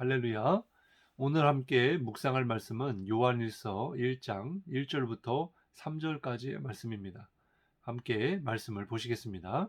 할렐루야. 오늘 함께 묵상할 말씀은 요한일서 1장 1절부터 3절까지의 말씀입니다. 함께 말씀을 보시겠습니다.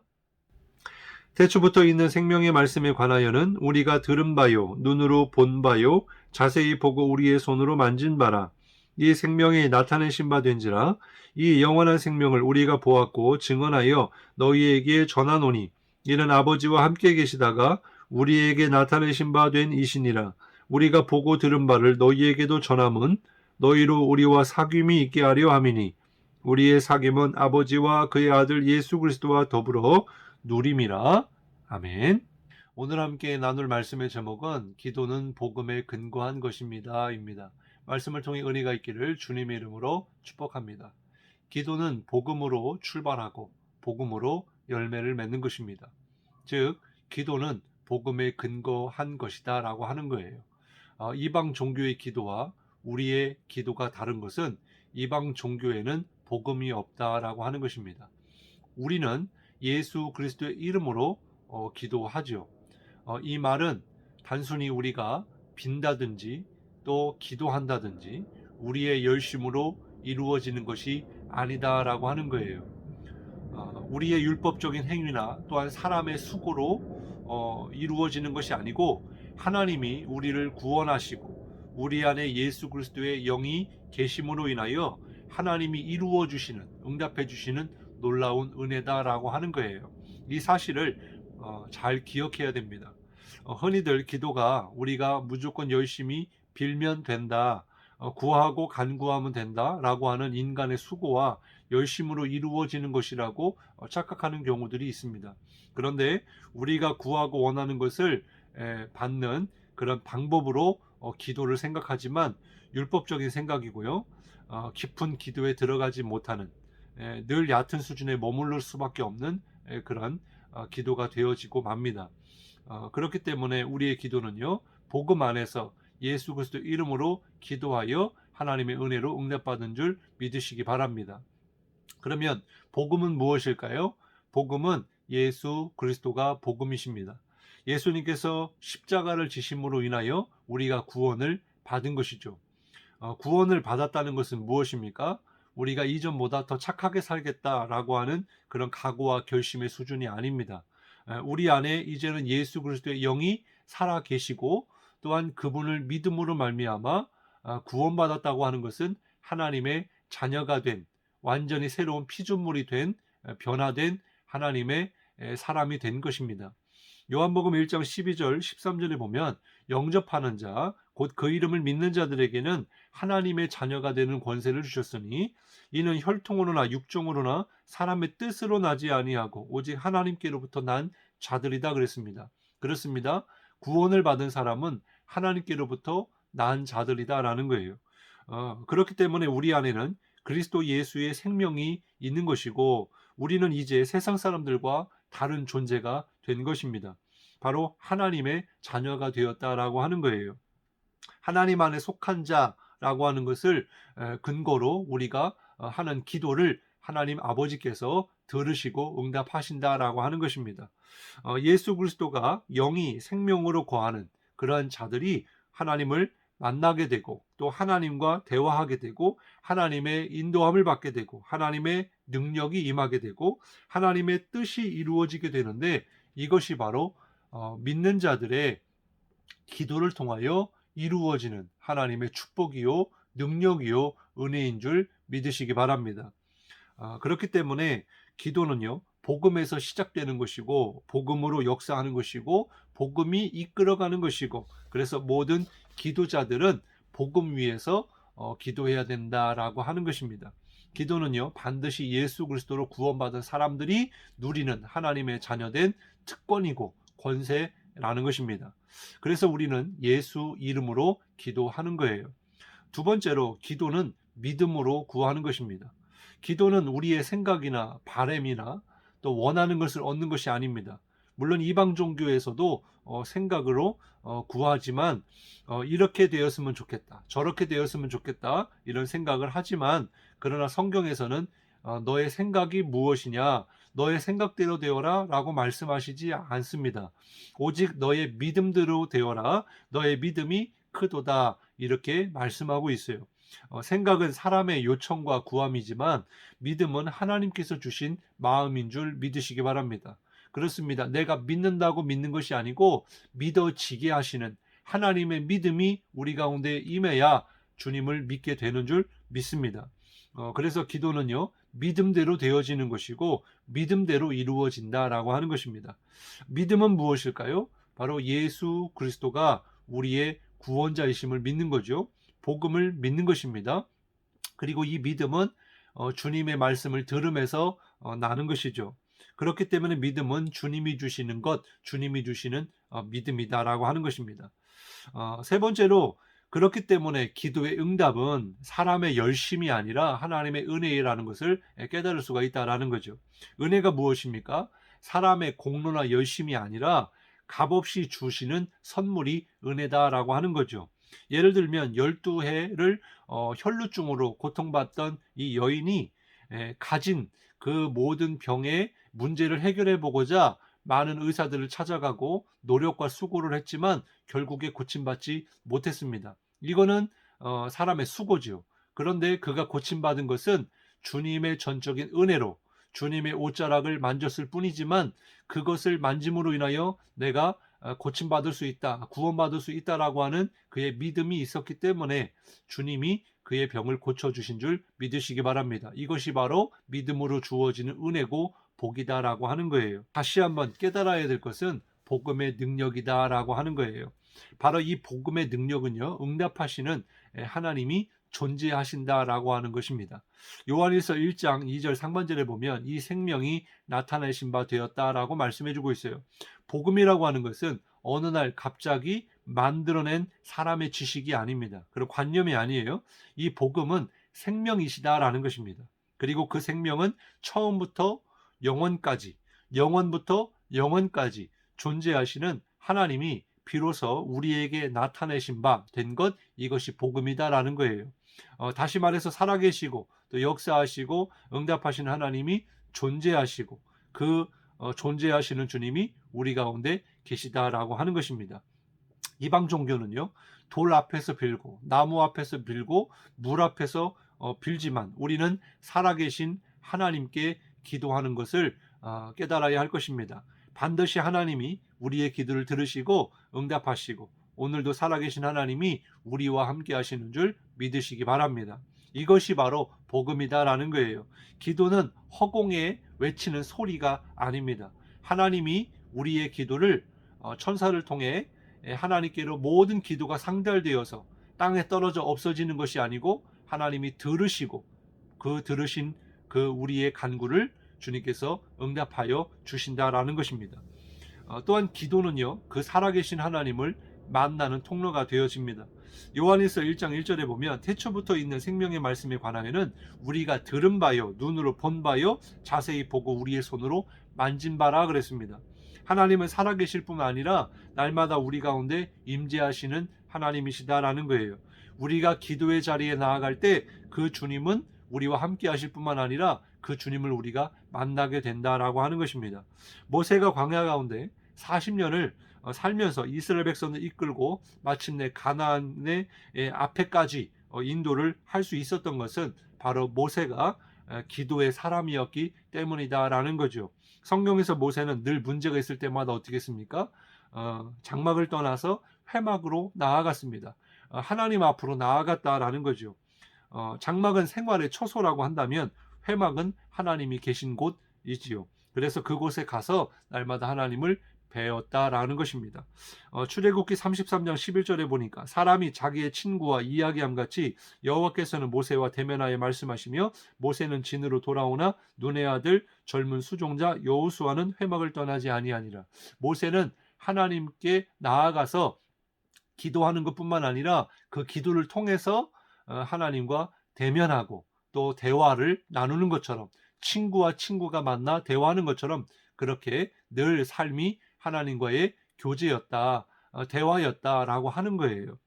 태초부터 있는 생명의 말씀에 관하여는 우리가 들은 바요, 눈으로 본 바요, 자세히 보고 우리의 손으로 만진 바라. 이 생명이 나타내신 바 된지라. 이 영원한 생명을 우리가 보았고 증언하여 너희에게 전하노니 이는 아버지와 함께 계시다가 우리에게 나타내신 바 된 이시니라. 우리가 보고 들은 바를 너희에게도 전함은 너희로 우리와 사귐이 있게 하려 함이니 우리의 사귐은 아버지와 그의 아들 예수 그리스도와 더불어 누림이라. 아멘. 오늘 함께 나눌 말씀의 제목은 기도는 복음에 근거한 것입니다 입니다. 말씀을 통해 은혜가 있기를 주님의 이름으로 축복합니다. 기도는 복음으로 출발하고 복음으로 열매를 맺는 것입니다. 즉 기도는 복음에 근거한 것이다 라고 하는 거예요. 이방 종교의 기도와 우리의 기도가 다른 것은 이방 종교에는 복음이 없다라고 하는 것입니다. 우리는 예수 그리스도의 이름으로 기도하죠. 이 말은 단순히 우리가 빈다든지 또 기도한다든지 우리의 열심으로 이루어지는 것이 아니다라고 하는 거예요. 우리의 율법적인 행위나 또한 사람의 수고로 이루어지는 것이 아니고 하나님이 우리를 구원하시고 우리 안에 예수 그리스도의 영이 계심으로 인하여 하나님이 이루어 주시는, 응답해 주시는 놀라운 은혜다라고 하는 거예요. 이 사실을 잘 기억해야 됩니다. 흔히들 기도가 우리가 무조건 열심히 빌면 된다, 구하고 간구하면 된다라고 하는 인간의 수고와 열심으로 이루어지는 것이라고 착각하는 경우들이 있습니다. 그런데 우리가 구하고 원하는 것을 받는 그런 방법으로 기도를 생각하지만 율법적인 생각이고요. 깊은 기도에 들어가지 못하는 늘 얕은 수준에 머무를 수밖에 없는 그런 기도가 되어지고 맙니다. 그렇기 때문에 우리의 기도는요, 복음 안에서 예수 그리스도 이름으로 기도하여 하나님의 은혜로 응답받은 줄 믿으시기 바랍니다. 그러면 복음은 무엇일까요? 복음은 예수 그리스도가 복음이십니다. 예수님께서 십자가를 지심으로 인하여 우리가 구원을 받은 것이죠. 구원을 받았다는 것은 무엇입니까? 우리가 이전보다 더 착하게 살겠다라고 하는 그런 각오와 결심의 수준이 아닙니다. 우리 안에 이제는 예수 그리스도의 영이 살아 계시고 또한 그분을 믿음으로 말미암아 구원받았다고 하는 것은 하나님의 자녀가 된 완전히 새로운 피조물이 된 변화된 하나님의 사람이 된 것입니다. 요한복음 1장 12절 13절에 보면 영접하는 자 곧 그 이름을 믿는 자들에게는 하나님의 자녀가 되는 권세를 주셨으니 이는 혈통으로나 육종으로나 사람의 뜻으로 나지 아니하고 오직 하나님께로부터 난 자들이다 그랬습니다. 그렇습니다. 구원을 받은 사람은 하나님께로부터 난 자들이다라는 거예요. 그렇기 때문에 우리 안에는 그리스도 예수의 생명이 있는 것이고 우리는 이제 세상 사람들과 다른 존재가 된 것입니다. 바로 하나님의 자녀가 되었다라고 하는 거예요. 하나님 안에 속한 자라고 하는 것을 근거로 우리가 하는 기도를 하나님 아버지께서 들으시고 응답하신다라고 하는 것입니다. 예수 그리스도가 영이 생명으로 거하는 그러한 자들이 하나님을 만나게 되고 또 하나님과 대화하게 되고 하나님의 인도함을 받게 되고 하나님의 능력이 임하게 되고 하나님의 뜻이 이루어지게 되는데 이것이 바로 믿는 자들의 기도를 통하여 이루어지는 하나님의 축복이요 능력이요 은혜인 줄 믿으시기 바랍니다. 그렇기 때문에 기도는요 복음에서 시작되는 것이고 복음으로 역사하는 것이고 복음이 이끌어가는 것이고 그래서 모든 기도자들은 복음 위에서 기도해야 된다라고 하는 것입니다. 기도는요 반드시 예수 그리스도로 구원받은 사람들이 누리는 하나님의 자녀된 특권이고 권세라는 것입니다. 그래서 우리는 예수 이름으로 기도하는 거예요. 두 번째로 기도는 믿음으로 구하는 것입니다. 기도는 우리의 생각이나 바램이나 또 원하는 것을 얻는 것이 아닙니다. 물론 이방 종교에서도 생각으로 구하지만 이렇게 되었으면 좋겠다, 저렇게 되었으면 좋겠다 이런 생각을 하지만 그러나 성경에서는 너의 생각이 무엇이냐, 너의 생각대로 되어라 라고 말씀하시지 않습니다. 오직 너의 믿음대로 되어라. 너의 믿음이 크도다. 이렇게 말씀하고 있어요. 생각은 사람의 요청과 구함이지만 믿음은 하나님께서 주신 마음인 줄 믿으시기 바랍니다. 그렇습니다. 내가 믿는다고 믿는 것이 아니고 믿어지게 하시는 하나님의 믿음이 우리 가운데 임해야 주님을 믿게 되는 줄 믿습니다. 그래서 기도는요, 믿음대로 되어지는 것이고 믿음대로 이루어진다라고 하는 것입니다. 믿음은 무엇일까요? 바로 예수 그리스도가 우리의 구원자이심을 믿는 거죠. 복음을 믿는 것입니다. 그리고 이 믿음은 주님의 말씀을 들으면서 나는 것이죠. 그렇기 때문에 믿음은 주님이 주시는 것, 주님이 주시는 믿음이다라고 하는 것입니다. 세 번째로, 그렇기 때문에 기도의 응답은 사람의 열심이 아니라 하나님의 은혜라는 것을 깨달을 수가 있다라는 거죠. 은혜가 무엇입니까? 사람의 공로나 열심이 아니라 값없이 주시는 선물이 은혜다라고 하는 거죠. 예를 들면 12해를 혈루증으로 고통받던 이 여인이 가진 그 모든 병의 문제를 해결해 보고자 많은 의사들을 찾아가고 노력과 수고를 했지만 결국에 고침받지 못했습니다. 이거는 사람의 수고지요. 그런데 그가 고침받은 것은 주님의 전적인 은혜로 주님의 옷자락을 만졌을 뿐이지만 그것을 만짐으로 인하여 내가 고침받을 수 있다, 구원받을 수 있다라고 하는 그의 믿음이 있었기 때문에 주님이 그의 병을 고쳐주신 줄 믿으시기 바랍니다. 이것이 바로 믿음으로 주어지는 은혜고 복이다라고 하는 거예요. 다시 한번 깨달아야 될 것은 복음의 능력이다라고 하는 거예요. 바로 이 복음의 능력은요, 응답하시는 하나님이 존재하신다라고 하는 것입니다. 요한일서 1장 2절 상반절에 보면 이 생명이 나타내신 바 되었다라고 말씀해주고 있어요. 복음이라고 하는 것은 어느 날 갑자기 만들어낸 사람의 지식이 아닙니다. 그리고 관념이 아니에요. 이 복음은 생명이시다라는 것입니다. 그리고 그 생명은 처음부터 영원까지, 영원부터 영원까지 존재하시는 하나님이 비로소 우리에게 나타내신 바 된 것, 이것이 복음이다라는 거예요. 다시 말해서 살아계시고 또 역사하시고 응답하시는 하나님이 존재하시고 그 존재하시는 주님이 우리 가운데 계시다라고 하는 것입니다. 이방 종교는요, 돌 앞에서 빌고 나무 앞에서 빌고 물 앞에서 빌지만 우리는 살아계신 하나님께 기도하는 것을 깨달아야 할 것입니다. 반드시 하나님이 우리의 기도를 들으시고 응답하시고 오늘도 살아계신 하나님이 우리와 함께 하시는 줄 믿으시기 바랍니다. 이것이 바로 복음이다라는 거예요. 기도는 허공에 외치는 소리가 아닙니다. 하나님이 우리의 기도를 천사를 통해 하나님께로 모든 기도가 상달되어서 땅에 떨어져 없어지는 것이 아니고 하나님이 들으시고 그 들으신 그 우리의 간구를 주님께서 응답하여 주신다라는 것입니다. 또한 기도는요, 그 살아계신 하나님을 만나는 통로가 되어집니다. 요한일서 1장 1절에 보면 태초부터 있는 생명의 말씀에 관하여는 우리가 들은 바요, 눈으로 본 바요, 자세히 보고 우리의 손으로 만진 바라 그랬습니다. 하나님은 살아계실 뿐만 아니라 날마다 우리 가운데 임재하시는 하나님이시다라는 거예요. 우리가 기도의 자리에 나아갈 때 그 주님은 우리와 함께 하실 뿐만 아니라 그 주님을 우리가 만나게 된다라고 하는 것입니다. 모세가 광야 가운데 40년을 살면서 이스라엘 백성을 이끌고 마침내 가나안의 앞에까지 인도를 할 수 있었던 것은 바로 모세가 기도의 사람이었기 때문이다라는 거죠. 성경에서 모세는 늘 문제가 있을 때마다 어떻게 했습니까? 장막을 떠나서 회막으로 나아갔습니다. 하나님 앞으로 나아갔다라는 거죠. 장막은 생활의 처소라고 한다면 회막은 하나님이 계신 곳이지요. 그래서 그곳에 가서 날마다 하나님을 배웠다라는 것입니다. 출애굽기 33장 11절에 보니까 사람이 자기의 친구와 이야기함 같이 여호와께서는 모세와 대면하여 말씀하시며 모세는 진으로 돌아오나 눈의 아들 젊은 수종자 여호수아는 회막을 떠나지 아니하니라. 모세는 하나님께 나아가서 기도하는 것뿐만 아니라 그 기도를 통해서 하나님과 대면하고 또 대화를 나누는 것처럼 친구와 친구가 만나 대화하는 것처럼 그렇게 늘 삶이 하나님과의 교제였다, 대화였다라고 하는 거예요.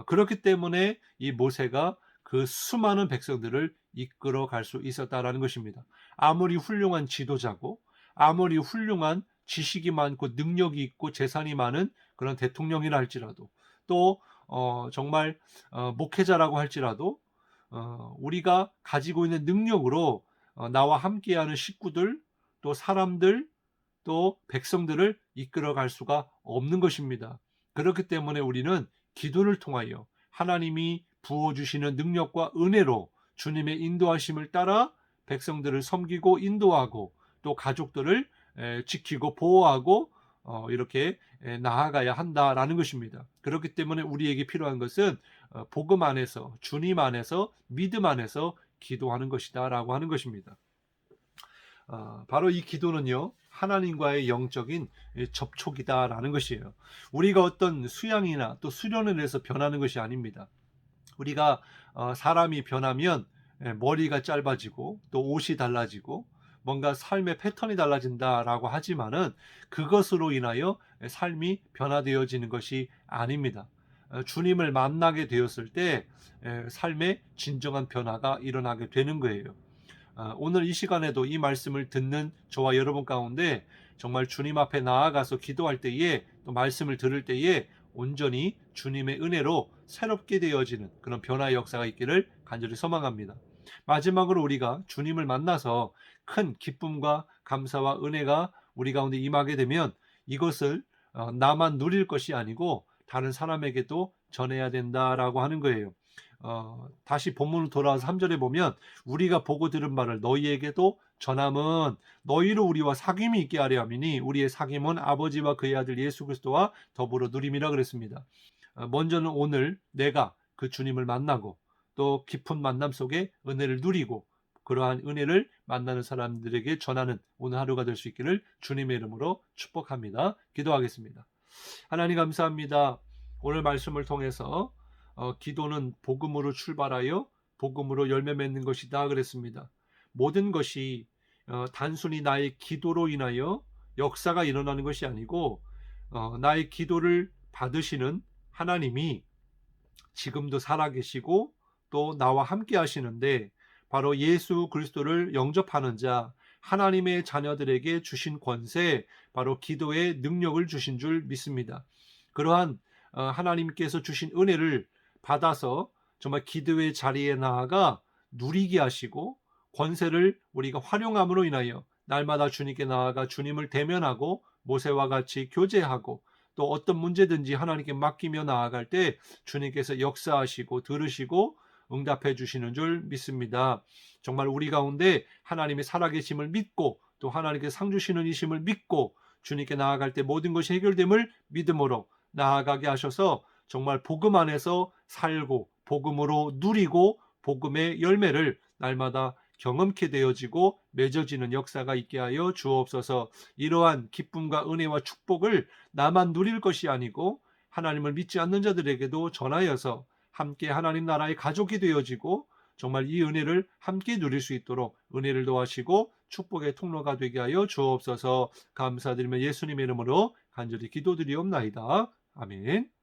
그렇기 때문에 이 모세가 그 수많은 백성들을 이끌어 갈 수 있었다라는 것입니다. 아무리 훌륭한 지도자고 아무리 훌륭한 지식이 많고 능력이 있고 재산이 많은 그런 대통령이라 할지라도 또 정말 목회자라고 할지라도 우리가 가지고 있는 능력으로 나와 함께하는 식구들 또 사람들 또 백성들을 이끌어갈 수가 없는 것입니다. 그렇기 때문에 우리는 기도를 통하여 하나님이 부어주시는 능력과 은혜로 주님의 인도하심을 따라 백성들을 섬기고 인도하고 또 가족들을 지키고 보호하고 이렇게 나아가야 한다라는 것입니다. 그렇기 때문에 우리에게 필요한 것은 복음 안에서 주님 안에서 믿음 안에서 기도하는 것이다 라고 하는 것입니다. 바로 이 기도는요 하나님과의 영적인 접촉이다라는 것이에요. 우리가 어떤 수양이나 또 수련을 해서 변하는 것이 아닙니다. 우리가 사람이 변하면 머리가 짧아지고 또 옷이 달라지고 뭔가 삶의 패턴이 달라진다라고 하지만은 그것으로 인하여 삶이 변화되어지는 것이 아닙니다. 주님을 만나게 되었을 때 삶의 진정한 변화가 일어나게 되는 거예요. 오늘 이 시간에도 이 말씀을 듣는 저와 여러분 가운데 정말 주님 앞에 나아가서 기도할 때에 또 말씀을 들을 때에 온전히 주님의 은혜로 새롭게 되어지는 그런 변화의 역사가 있기를 간절히 소망합니다. 마지막으로 우리가 주님을 만나서 큰 기쁨과 감사와 은혜가 우리 가운데 임하게 되면 이것을 나만 누릴 것이 아니고 다른 사람에게도 전해야 된다라고 하는 거예요. 다시 본문으로 돌아와서 3절에 보면 우리가 보고 들은 바를 너희에게도 전함은 너희로 우리와 사귐이 있게 하려 함이니 우리의 사귐은 아버지와 그의 아들 예수 그리스도와 더불어 누림이라 그랬습니다. 먼저는 오늘 내가 그 주님을 만나고 또 깊은 만남 속에 은혜를 누리고 그러한 은혜를 만나는 사람들에게 전하는 오늘 하루가 될 수 있기를 주님의 이름으로 축복합니다. 기도하겠습니다. 하나님 감사합니다. 오늘 말씀을 통해서 기도는 복음으로 출발하여 복음으로 열매 맺는 것이다 그랬습니다. 모든 것이 단순히 나의 기도로 인하여 역사가 일어나는 것이 아니고 나의 기도를 받으시는 하나님이 지금도 살아계시고 또 나와 함께 하시는데 바로 예수 그리스도를 영접하는 자 하나님의 자녀들에게 주신 권세 바로 기도의 능력을 주신 줄 믿습니다. 그러한 하나님께서 주신 은혜를 받아서 정말 기도의 자리에 나아가 누리게 하시고 권세를 우리가 활용함으로 인하여 날마다 주님께 나아가 주님을 대면하고 모세와 같이 교제하고 또 어떤 문제든지 하나님께 맡기며 나아갈 때 주님께서 역사하시고 들으시고 응답해 주시는 줄 믿습니다. 정말 우리 가운데 하나님의 살아계심을 믿고 또 하나님께서 상 주시는 이심을 믿고 주님께 나아갈 때 모든 것이 해결됨을 믿음으로 나아가게 하셔서 정말 복음 안에서 살고 복음으로 누리고 복음의 열매를 날마다 경험케 되어지고 맺어지는 역사가 있게 하여 주옵소서. 이러한 기쁨과 은혜와 축복을 나만 누릴 것이 아니고 하나님을 믿지 않는 자들에게도 전하여서 함께 하나님 나라의 가족이 되어지고 정말 이 은혜를 함께 누릴 수 있도록 은혜를 도와시고 축복의 통로가 되게 하여 주옵소서. 감사드리며 예수님의 이름으로 간절히 기도드리옵나이다. 아멘.